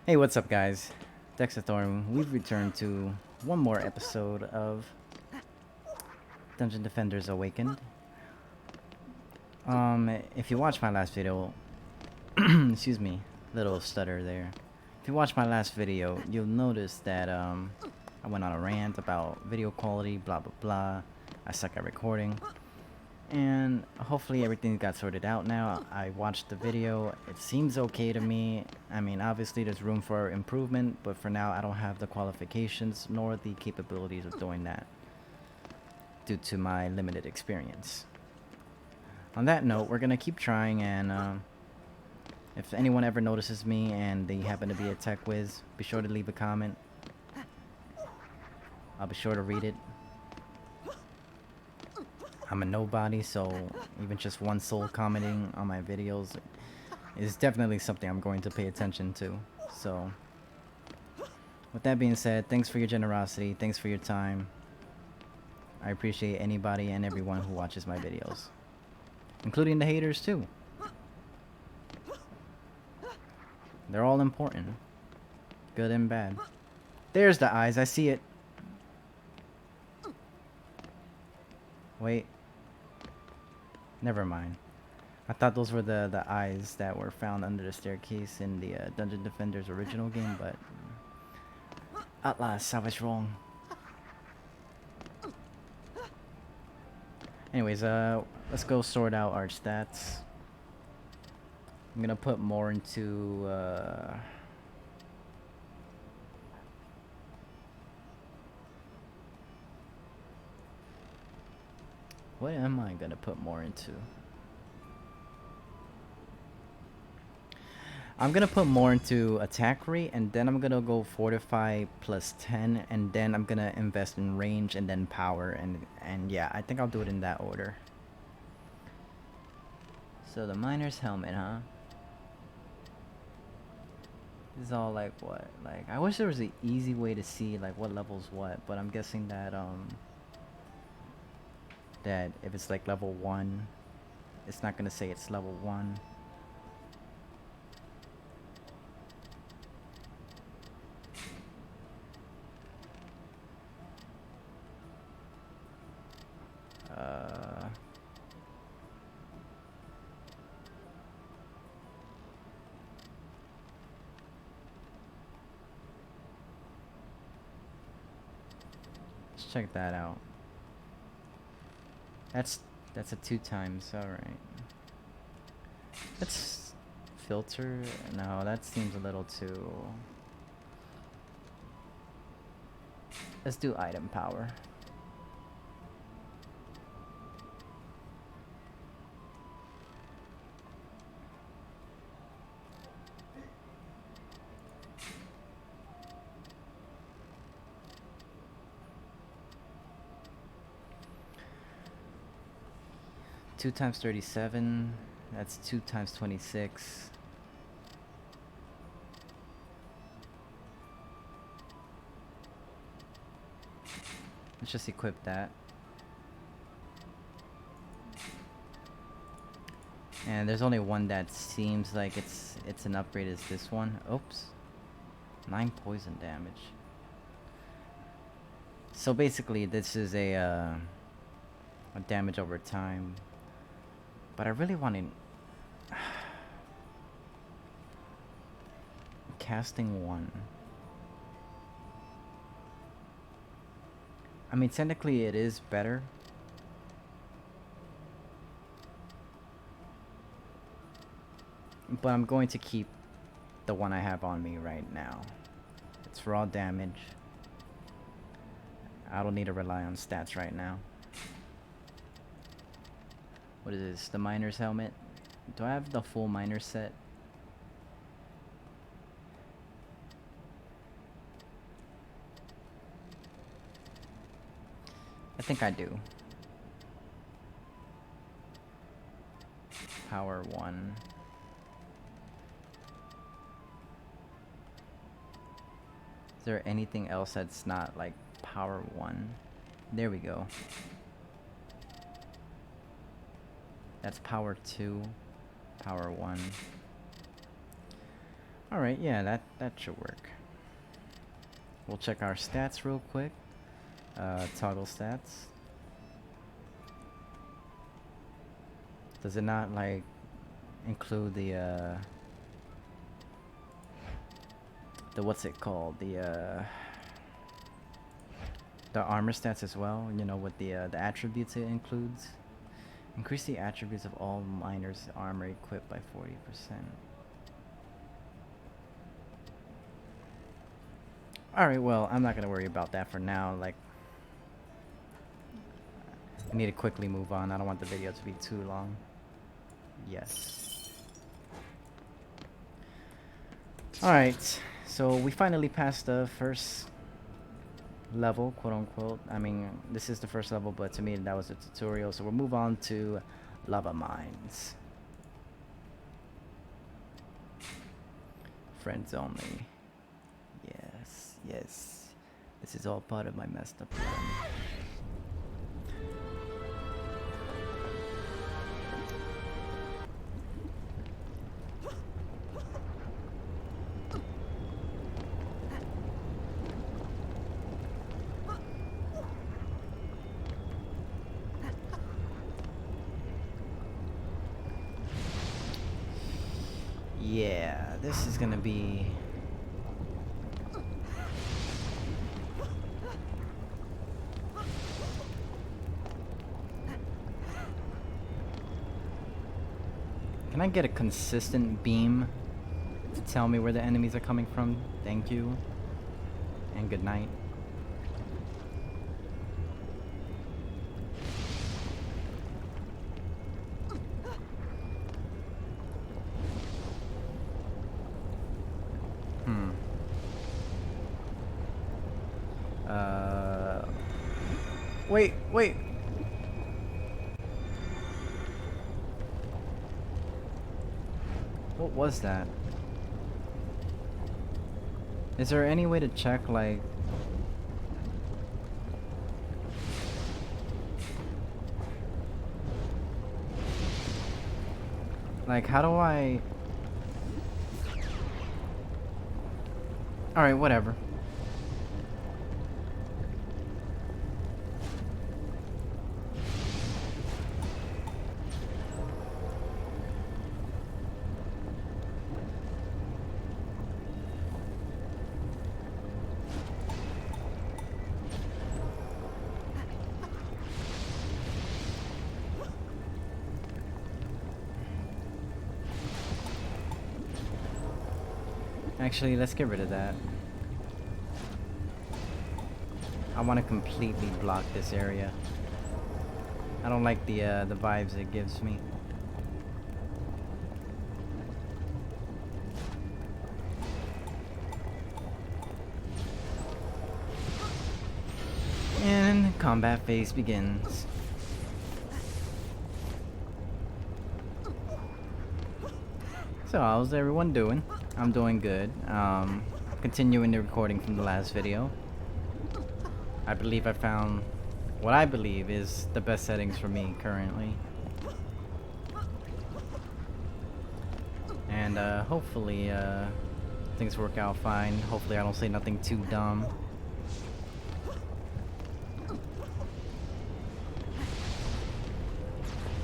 Hey, what's up, guys? Dexathorn. We've returned to one more episode of Dungeon Defenders Awakened. If you watched my last video, excuse me, little stutter there. If you watched my last video, you'll notice that I went on a rant about video quality, blah blah blah. I suck at recording, and hopefully everything got sorted out now. I watched the video. It seems okay to me. I mean, obviously there's room for improvement, but for now I don't have the qualifications nor the capabilities of doing that due to my limited experience. On that note, we're gonna keep trying, and if anyone ever notices me and they happen to be a tech whiz, be sure to leave a comment. I'll be sure to read it. I'm a nobody, so even just one soul commenting on my videos is definitely something I'm going to pay attention to. So, with that being said, thanks for your generosity, thanks for your time. I appreciate anybody and everyone who watches my videos, including the haters too. They're all important, good and bad. There's the eyes, I see it. Wait. Never mind. I thought those were the eyes that were found under the staircase in the Dungeon Defenders original game, but Atlas, I was wrong. Anyways, let's go sort out our stats. I'm gonna put more into what am I gonna put more into? I'm gonna put more into attack rate, and then I'm gonna go fortify plus 10, and then I'm gonna invest in range and then power, and yeah, I think I'll do it in that order. So the miner's helmet, huh? This is all like what? Like, I wish there was an easy way to see like what level's what, but I'm guessing that that if it's like level 1, it's not gonna say it's level 1. Let's check that out. That's a 2 times, alright. Let's filter. No, that seems a little too. Let's do item power. Two times 37. That's 2 times 26. Let's just equip that. And there's only one that seems like it's an upgrade, is this one. Oops. 9 poison damage. So basically this is a damage over time. But I really want to casting 1. I mean, technically it is better. But I'm going to keep the one I have on me right now. It's raw damage. I don't need to rely on stats right now. What is this? The miner's helmet? Do I have the full miner set? I think I do. Power 1. Is there anything else that's not like power 1? There we go. That's power 2. Power 1. Alright, yeah, that should work. We'll check our stats real quick. Toggle stats. Does it not like include the what's it called? The armor stats as well, you know, with the attributes it includes. Increase the attributes of all miners' armor equipped by 40%. Alright, well, I'm not gonna worry about that for now. Like, I need to quickly move on. I don't want the video to be too long. Yes. Alright, so we finally passed the first level, quote unquote. I mean, this is the first level, but to me that was a tutorial. So we'll move on to lava mines. Friends only. Yes, yes. This is all part of my messed up plan. Yeah, this is gonna be... Can I get a consistent beam to tell me where the enemies are coming from? Thank you. And good night. Wait. What was that? Is there any way to check, like... Like, how do I... Alright, whatever. Actually, let's get rid of that. I want to completely block this area. I don't like the vibes it gives me. And combat phase begins. So, how's everyone doing? I'm doing good. Continuing the recording from the last video. I believe I found what I believe is the best settings for me currently. And hopefully things work out fine. Hopefully I don't say nothing too dumb.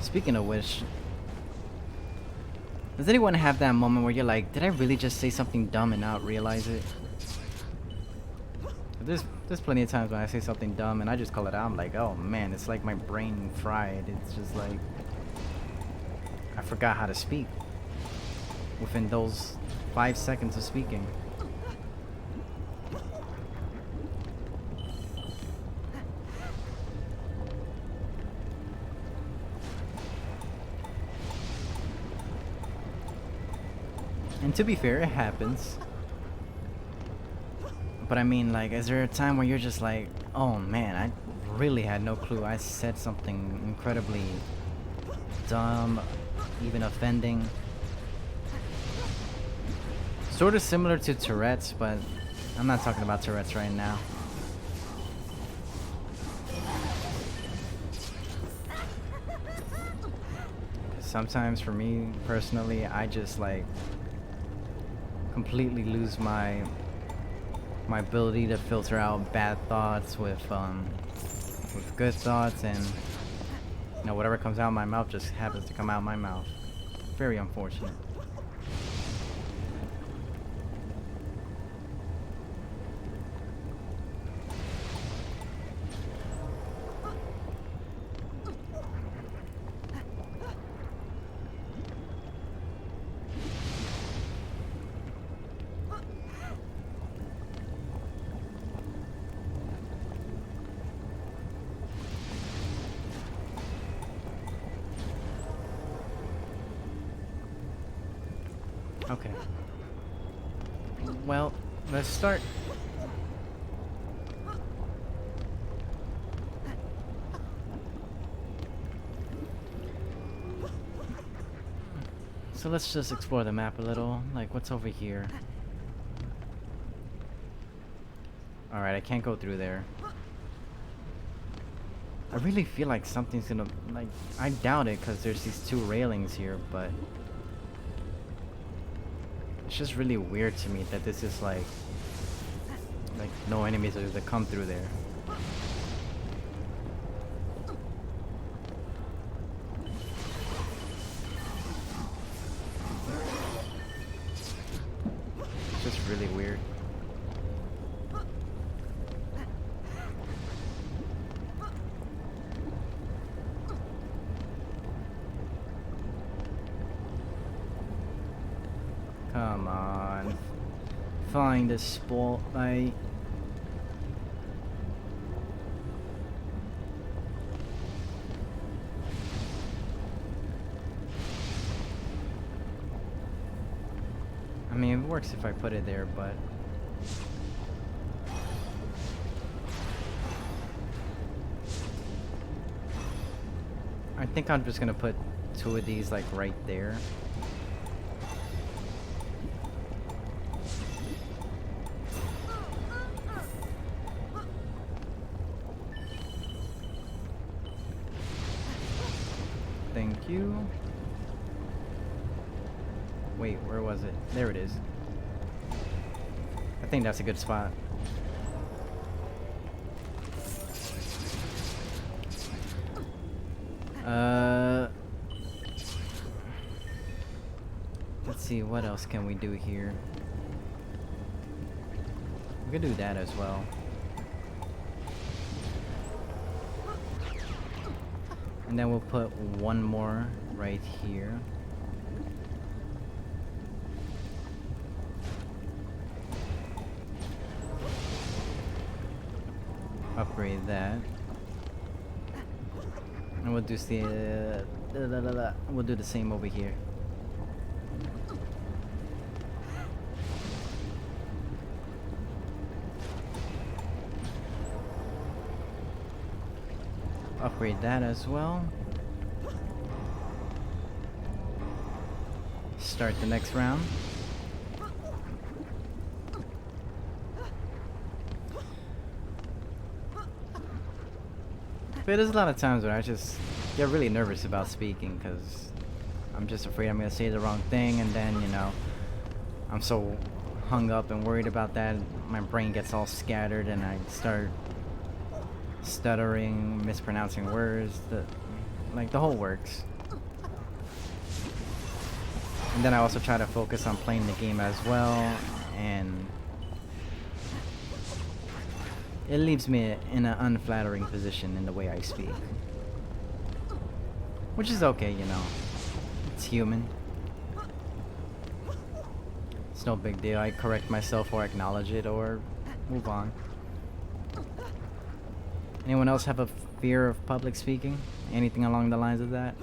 Speaking of which, does anyone have that moment where you're like, did I really just say something dumb and not realize it? There's plenty of times when I say something dumb and I just call it out. I'm like, oh man, it's like my brain fried. It's just like, I forgot how to speak within those 5 seconds of speaking. And to be fair, it happens. But I mean, like, is there a time where you're just like, oh man, I really had no clue. I said something incredibly dumb, even offending. Sort of similar to Tourette's, but I'm not talking about Tourette's right now. Sometimes for me, personally, I just like completely lose my ability to filter out bad thoughts with good thoughts, and you know, whatever comes out of my mouth just happens to come out of my mouth. Very unfortunate. Okay. Well, let's start. So let's just explore the map a little. Like, what's over here? Alright, I can't go through there. I really feel like something's gonna, like, I doubt it because there's these two railings here, but it's just really weird to me that this is like no enemies are gonna come through there. It's just really weird. Come on. Find a spotlight. I mean, it works if I put it there, but I think I'm just gonna put two of these like right there. Thank you. Wait, where was it? There it is. I think that's a good spot. Let's see, what else can we do here? We could do that as well. And then we'll put one more right here. Upgrade that. And we'll do we'll do the same over here. Upgrade that as well. Start the next round. But there's a lot of times where I just get really nervous about speaking because I'm just afraid I'm gonna say the wrong thing, and then, you know, I'm so hung up and worried about that, my brain gets all scattered and I start stuttering, mispronouncing words, like the whole works. And then I also try to focus on playing the game as well, and it leaves me in an unflattering position in the way I speak. Which is okay, you know. It's human. It's no big deal. I correct myself or acknowledge it or move on. Anyone else have a fear of public speaking? Anything along the lines of that?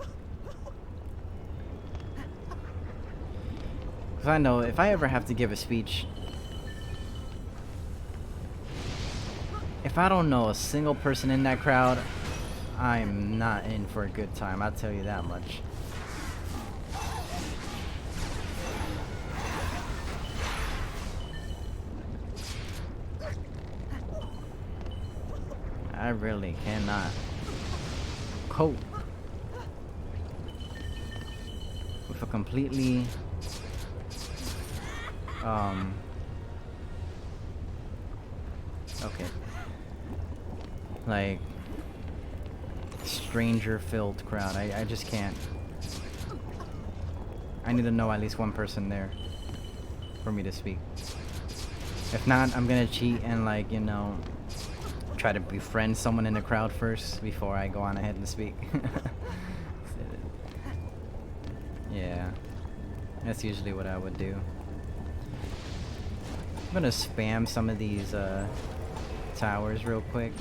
Because I know if I ever have to give a speech, if I don't know a single person in that crowd, I'm not in for a good time, I'll tell you that much. I really cannot cope with a completely Okay. Like, stranger-filled crowd. I just can't. I need to know at least one person there for me to speak. If not, I'm gonna cheat and, like, you know, try to befriend someone in the crowd first before I go on ahead and speak. Yeah, that's usually what I would do. I'm gonna spam some of these towers real quick.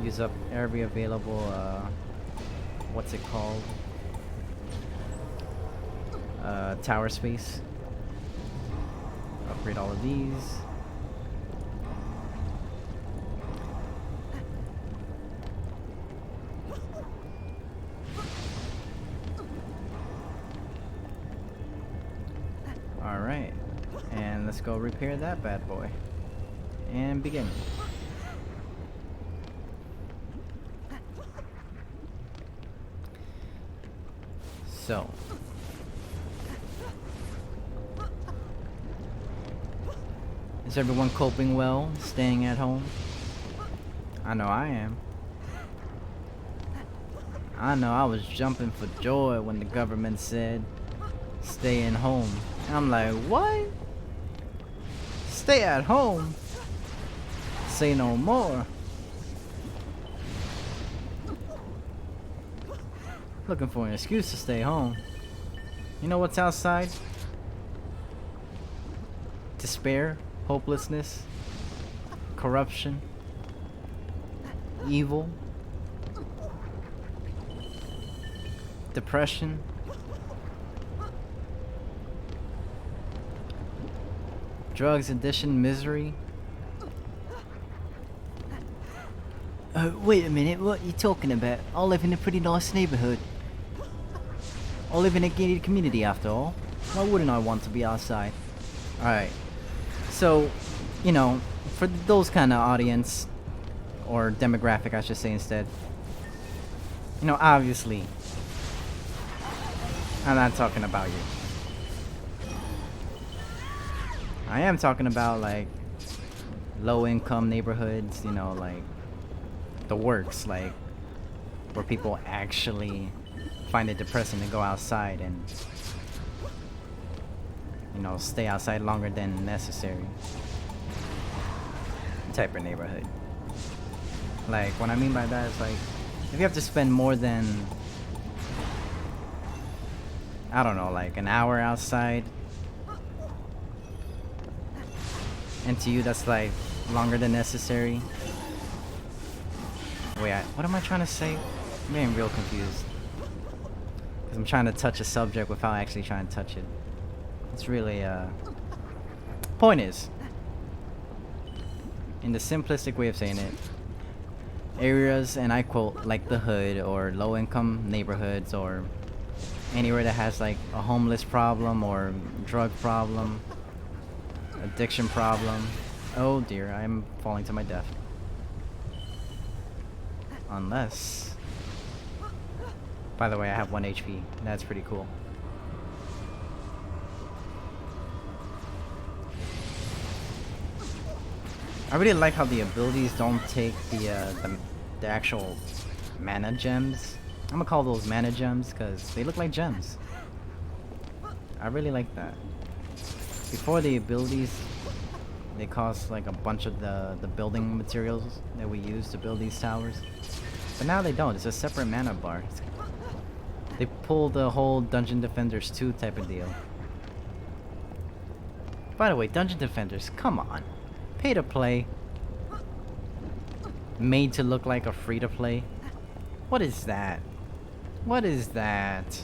Use up every available what's it called? Tower space. Upgrade all of these. Alright, and let's go repair that bad boy. And begin. So. Is everyone coping well, staying at home? I know I am. I know I was jumping for joy when the government said, staying home. I'm like, what? Stay at home? Say no more. Looking for an excuse to stay home. You know what's outside? Despair, hopelessness, corruption, evil, depression. Drugs, addiction, misery. Wait a minute, what are you talking about? I live in a pretty nice neighborhood. I live in a gated community after all. Why wouldn't I want to be outside? Alright. So, you know, for those kind of audience, or demographic I should say instead. You know, obviously, I'm not talking about you. I am talking about, like, low-income neighborhoods, you know, like, the works, like, where people actually find it depressing to go outside and, you know, stay outside longer than necessary type of neighborhood. Like, what I mean by that is, like, if you have to spend more than, I don't know, like, an hour outside, and to you that's like longer than necessary. Wait, what am I trying to say? I'm getting real confused. Because I'm trying to touch a subject without actually trying to touch it. It's really, point is, in the simplistic way of saying it, areas, and I quote, like the hood or low-income neighborhoods or anywhere that has like a homeless problem or drug problem, addiction problem. Oh dear, I'm falling to my death. Unless... By the way, I have 1 HP. That's pretty cool. I really like how the abilities don't take the actual mana gems. I'm gonna call those mana gems because they look like gems. I really like that. Before the abilities, they cost like a bunch of the building materials that we use to build these towers. But now they don't. It's a separate mana bar. They pull the whole Dungeon Defenders 2 type of deal. By the way, Dungeon Defenders, come on. Pay to play. Made to look like a free to play. What is that? What is that?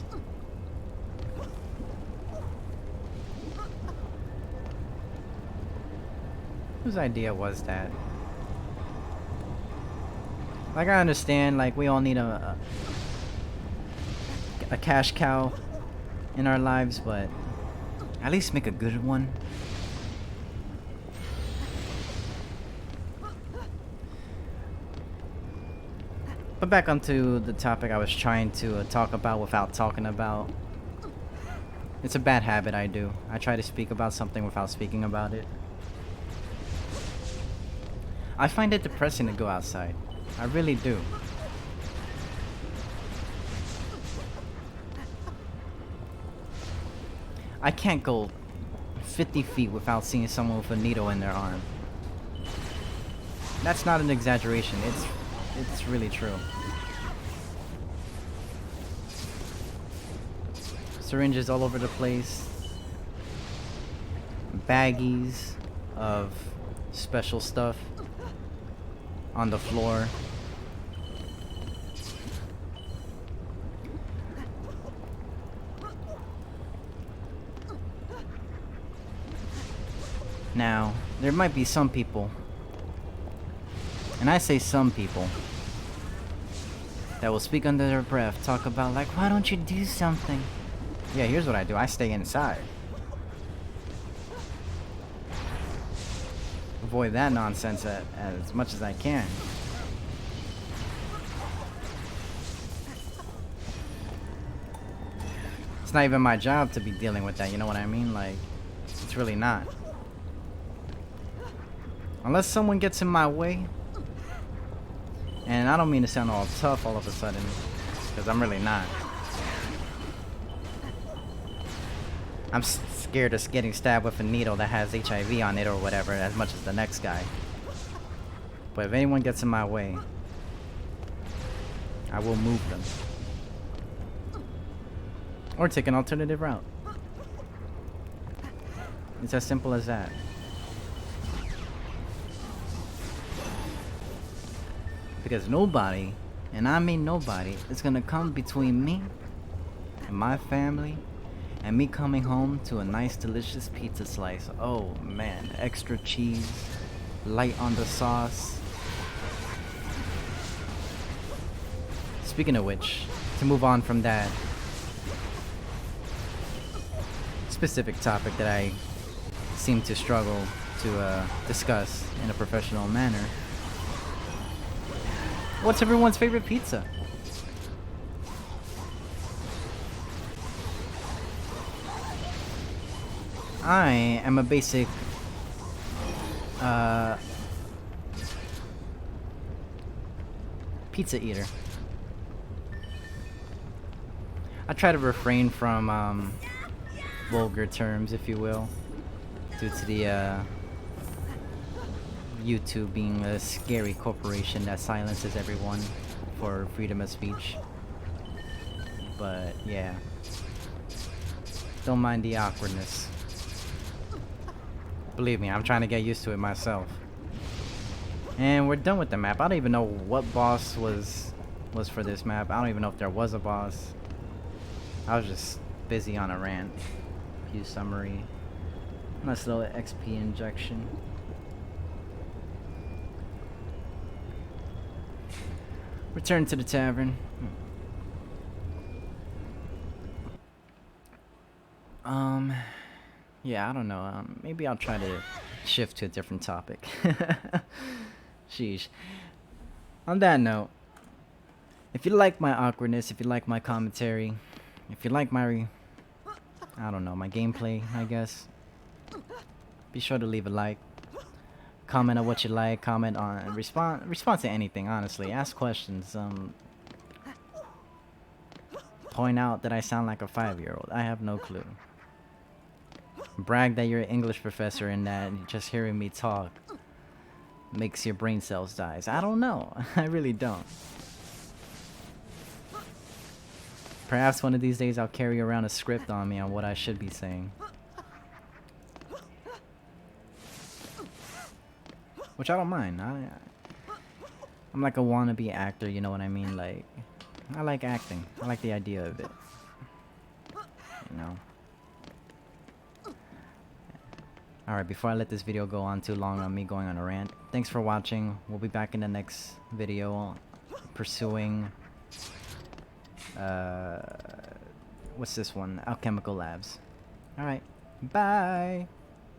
Whose idea was that? Like, I understand, like, we all need a cash cow in our lives, but at least make a good one. But back onto the topic I was trying to talk about without talking about. It's a bad habit I do. I try to speak about something without speaking about it. I find it depressing to go outside. I really do. I can't go 50 feet without seeing someone with a needle in their arm. That's not an exaggeration. It's really true. Syringes all over the place. Baggies of special stuff on the floor. Now, there might be some people, and I say some people, that will speak under their breath, talk about like, why don't you do something? Yeah, here's what I do. I stay inside. Avoid that nonsense as much as I can. It's not even my job to be dealing with that, you know what I mean? Like, it's really not. Unless someone gets in my way. And I don't mean to sound all tough all of a sudden, because I'm really not. I'm scared of getting stabbed with a needle that has HIV on it or whatever as much as the next guy. But if anyone gets in my way, I will move them. Or take an alternative route. It's as simple as that. Because nobody, and I mean nobody, is gonna come between me and my family and me coming home to a nice delicious pizza slice. Oh man, extra cheese, light on the sauce. Speaking of which, to move on from that specific topic that I seem to struggle to discuss in a professional manner, what's everyone's favorite pizza? I am a basic pizza eater. I try to refrain from vulgar terms, if you will, due to the YouTube being a scary corporation that silences everyone for freedom of speech. But yeah, don't mind the awkwardness. Believe me, I'm trying to get used to it myself. And we're done with the map. I don't even know what boss was for this map. I don't even know if there was a boss. I was just busy on a rant. View summary. Nice little XP injection. Return to the tavern. Yeah, I don't know. Maybe I'll try to shift to a different topic. Sheesh. On that note, if you like my awkwardness, if you like my commentary, if you like my, I don't know, my gameplay, I guess, be sure to leave a like. Comment on what you like, comment on, respond to anything, honestly. Ask questions, point out that I sound like a 5-year-old. I have no clue. Brag that you're an English professor and that just hearing me talk makes your brain cells die. I don't know. I really don't. Perhaps one of these days I'll carry around a script on me on what I should be saying. Which I don't mind. I'm like a wannabe actor, you know what I mean? Like, I like acting. I like the idea of it. You know? Alright, before I let this video go on too long on me going on a rant, thanks for watching. We'll be back in the next video pursuing what's this one? Alchemical Labs. Alright, bye!